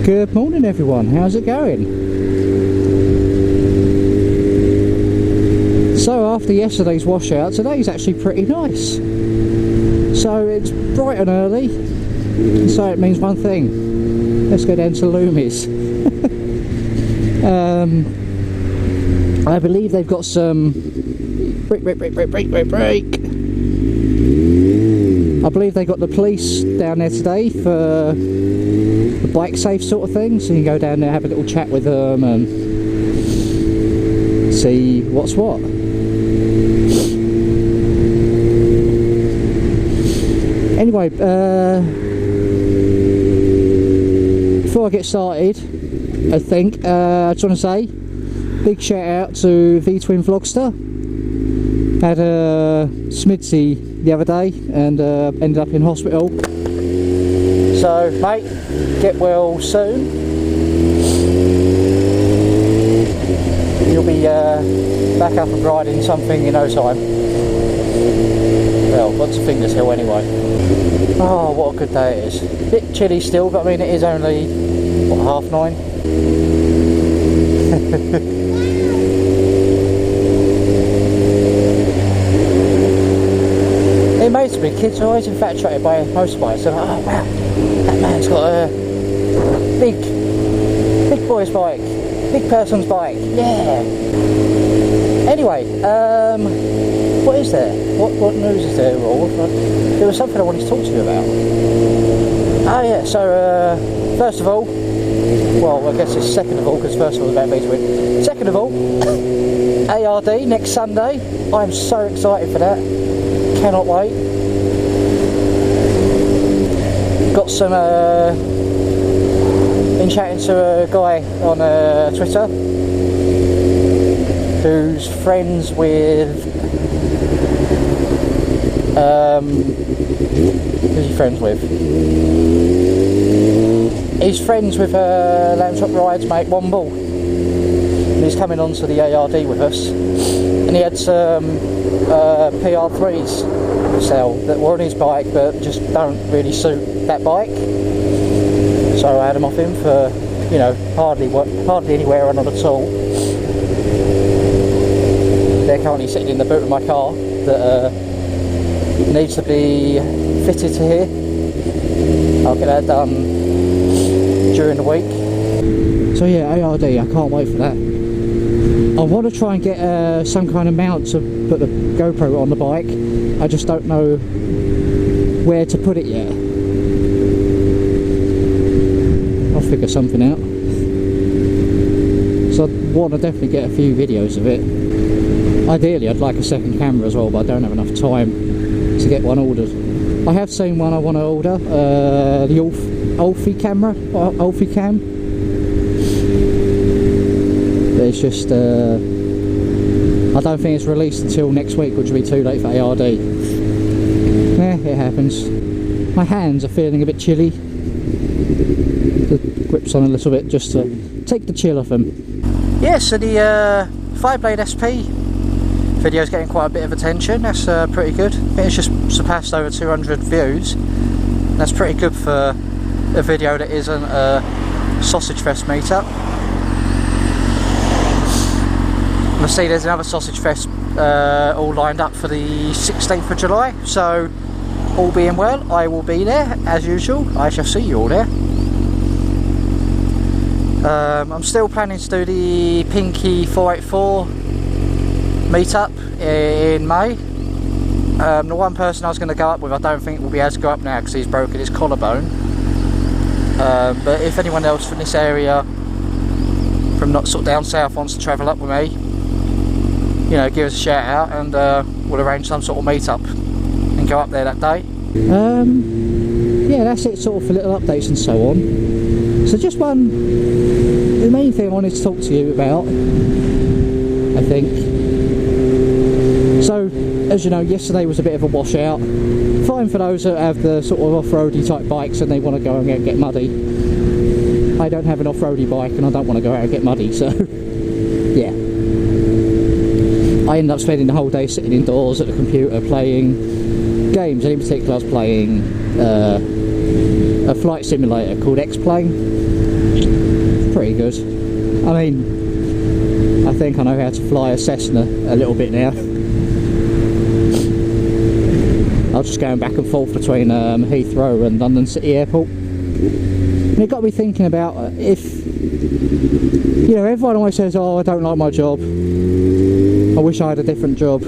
Good morning everyone, how's it going? So after yesterday's washout, today's actually pretty nice. So it's bright and early, so it means one thing. Let's go down to Loomis. I believe they've got some brake. I believe they got the police down there today for the bike safe sort of thing, so you can go down there, have a little chat with them and see what's what. Anyway, before I get started, I think I just want to say big shout out to V-Twin Vlogster. Had a Smidsy the other day and ended up in hospital. So mate, get well soon. You'll be back up and riding something in no time. Well, lots of Fingers Hill anyway. Oh, what a good day it is. Bit chilly still, but I mean it is only, what, 9:30? It amazes me, kids are always infatuated by motorbikes. They're like, oh wow, that man's got a big boy's bike, big person's bike, yeah. Anyway, what is there? What news is there? Or there was something I wanted to talk to you about. Oh yeah, so first of all, well I guess it's second of all, because first of all was about V-Twin. Second of all, ARD next Sunday. I'm so excited for that. Cannot wait. Got some been chatting to a guy on Twitter who's friends with who's he friends with? He's friends with Lamb Ride's mate Womble, and he's coming on to the ARD with us, and he had some PR3s to sell that were on his bike but just don't really suit that bike, so I had them off him for, you know, hardly any wear on at all. They're currently sitting in the boot of my car that needs to be fitted to here. I'll get that done during the week. So yeah, ARD, I can't wait for that. I want to try and get some kind of mount to put the GoPro on the bike. I just don't know where to put it yet. I'll figure something out. So I want to definitely get a few videos of it. Ideally I'd like a second camera as well, but I don't have enough time to get one ordered. I have seen one I want to order, the Alfie camera, Alfie Cam. But it's just, I don't think it's released until next week, which will be too late for ARD. Yeah, it happens. My hands are feeling a bit chilly. The grip's on a little bit just to take the chill off them. Yeah, so the 5-blade SP video's getting quite a bit of attention. That's pretty good. I think it's just surpassed over 200 views. That's pretty good for a video that isn't a Sausage Fest meetup. I see there's another Sausage Fest all lined up for the 16th of July, so all being well I will be there as usual. I shall see you all there. I'm still planning to do the Pinky 484 meetup in May. The one person I was going to go up with, I don't think will be able to go up now because he's broken his collarbone. But if anyone else from this area, from not sort of down south, wants to travel up with me, you know, give us a shout out and we'll arrange some sort of meetup and go up there that day. Yeah, that's it sort of for little updates and so on. So just the main thing I wanted to talk to you about, I think. So, as you know, yesterday was a bit of a washout. Fine for those that have the sort of off-roady type bikes and they want to go and get muddy. I don't have an off-roady bike and I don't want to go out and get muddy, so yeah. I ended up spending the whole day sitting indoors at the computer playing games, and in particular I was playing a flight simulator called X-Plane. Pretty good. I mean, I think I know how to fly a Cessna a little bit now. I was just going back and forth between Heathrow and London City Airport. And it got me thinking about if, you know, everyone always says, oh, I don't like my job, I wish I had a different job.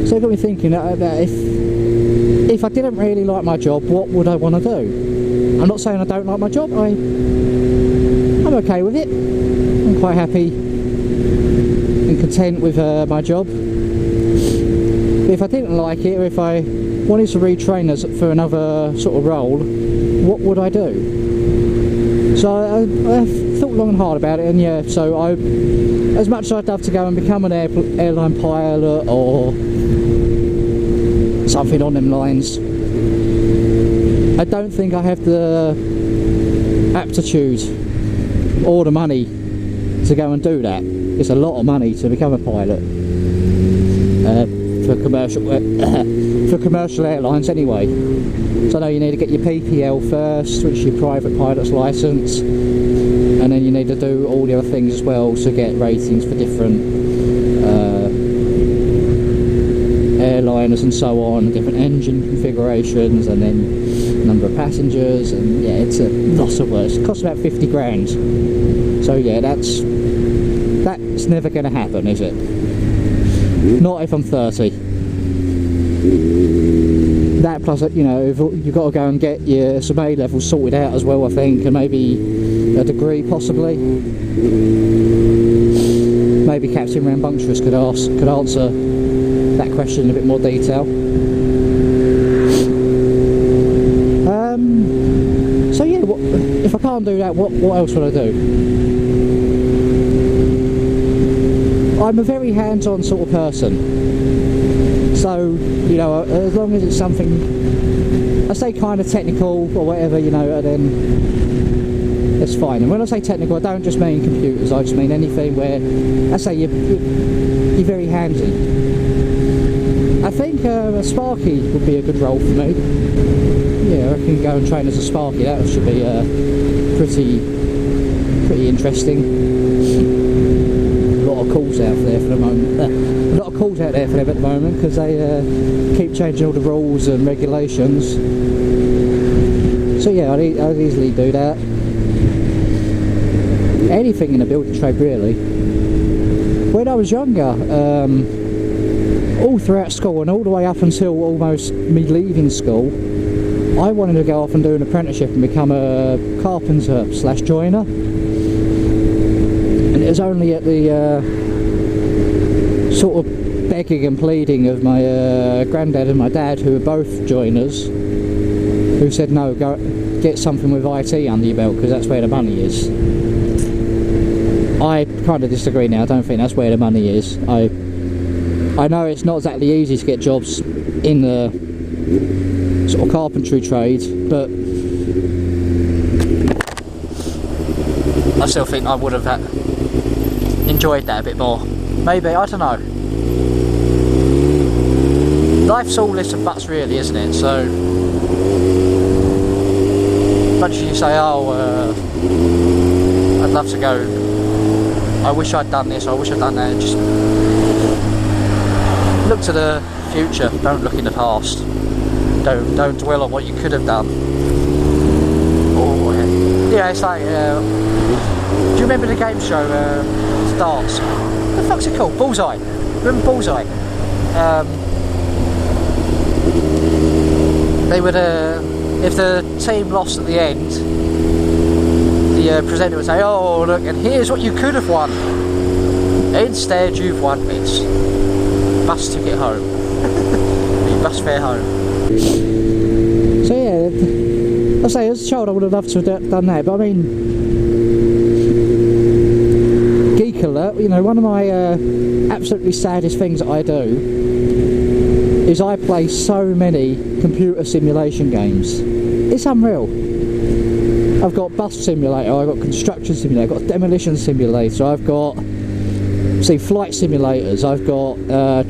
So it got me thinking about if I didn't really like my job, what would I want to do? I'm not saying I don't like my job, I'm okay with it. I'm quite happy and content with my job. But if I didn't like it, or if I wanted to retrain us for another sort of role, what would I do? So I thought long and hard about it, and yeah, so as much as I'd love to go and become an airline pilot or something on them lines, I don't think I have the aptitude or the money to go and do that. It's a lot of money to become a pilot for commercial airlines anyway. So I know you need to get your PPL first, which is your private pilot's license, and then you need to do all the other things as well to get ratings for different airliners and so on, different engine configurations, and then number of passengers, and yeah, it's a lot of work. It costs about 50 grand. So yeah, that's never going to happen, is it? Not if I'm 30. That plus, you know, you've got to go and get your some A levels sorted out as well, I think, and maybe a degree possibly. Maybe Captain Rambunctious could answer that question in a bit more detail. So yeah, if I can't do that, what else would I do? I'm a very hands-on sort of person. So, you know, as long as it's something, I say kind of technical or whatever, you know, then it's fine. And when I say technical, I don't just mean computers, I just mean anything where, I say you're very handy. I think a Sparky would be a good role for me. Yeah, I can go and train as a Sparky. That should be pretty interesting. A lot of calls out there for the moment. A lot of calls out there for them at the moment because they keep changing all the rules and regulations. So yeah, I'd easily do that. Anything in the building trade really. When I was younger, all throughout school and all the way up until almost me leaving school, I wanted to go off and do an apprenticeship and become a carpenter / joiner. And it was only at the sort of begging and pleading of my granddad and my dad, who were both joiners, who said no, go get something with IT under your belt because that's where the money is. I kind of disagree now. I don't think that's where the money is. I know it's not exactly easy to get jobs in the sort of carpentry trade, but I still think I would have enjoyed that a bit more. Maybe, I don't know. Life's all this and buts really, isn't it? So, much as you say, oh, I'd love to go, I wish I'd done this, I wish I'd done that, just look to the future, don't look in the past. Don't dwell on what you could have done. Or, yeah, it's like, do you remember the game show, Darts? What the fuck's it called? Bullseye. Remember Bullseye? They would, if the team lost at the end, the presenter would say, oh look, and here's what you could have won. Instead you've won this. Bus ticket home. The bus fare home. So yeah, I say as a child I would have loved to have done that, but I mean, geek alert, you know, one of my absolutely saddest things that I do is I play so many computer simulation games. It's unreal. I've got bus simulator, I've got construction simulator, I've got demolition simulator, I've got flight simulators, I've got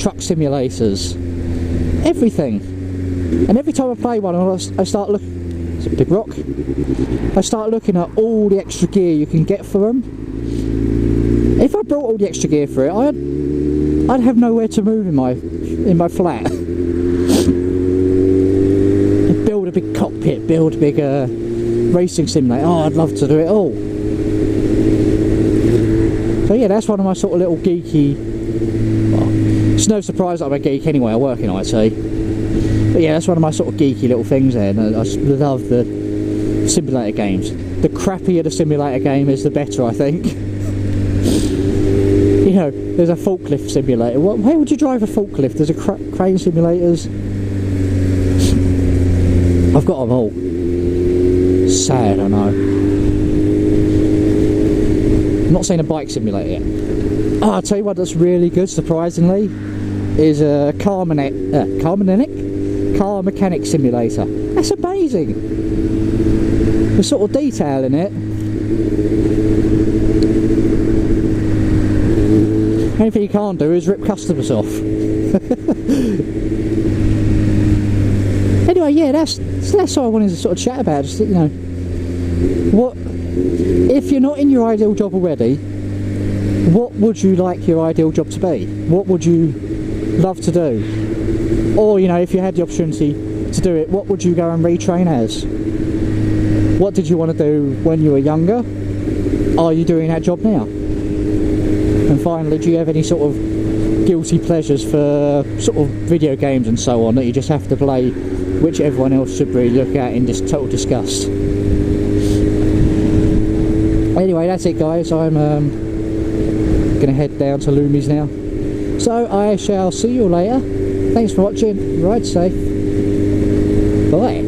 truck simulators, everything. And every time I play one, I start looking. It's a big rock. I start looking at all the extra gear you can get for them. If I brought all the extra gear for it, I'd have nowhere to move in my flat. Build a big cockpit, build a big racing simulator. Oh, I'd love to do it all. So yeah, that's one of my sort of little geeky. Well, it's no surprise that I'm a geek anyway. I work in IT. But yeah, that's one of my sort of geeky little things there. And I love the simulator games. The crappier the simulator game is, the better, I think. You know, there's a forklift simulator. Why would you drive a forklift? There's a crane simulators. I've got them all. Sad, I know. I'm not saying a bike simulator yet. Oh, I'll tell you what that's really good, surprisingly, is a car mechanic simulator. That's amazing. The sort of detail in it. Anything you can't do is rip customers off. Anyway, yeah, that's what I wanted to sort of chat about. Just, you know, what if you're not in your ideal job already? What would you like your ideal job to be? What would you love to do? Or, you know, if you had the opportunity to do it, what would you go and retrain as? What did you want to do when you were younger? Are you doing that job now? And finally, do you have any sort of guilty pleasures for sort of video games and so on that you just have to play, which everyone else should really look at in just total disgust? Anyway, that's it, guys. I'm gonna head down to Loomies now. So I shall see you later. Thanks for watching. Ride safe. Bye.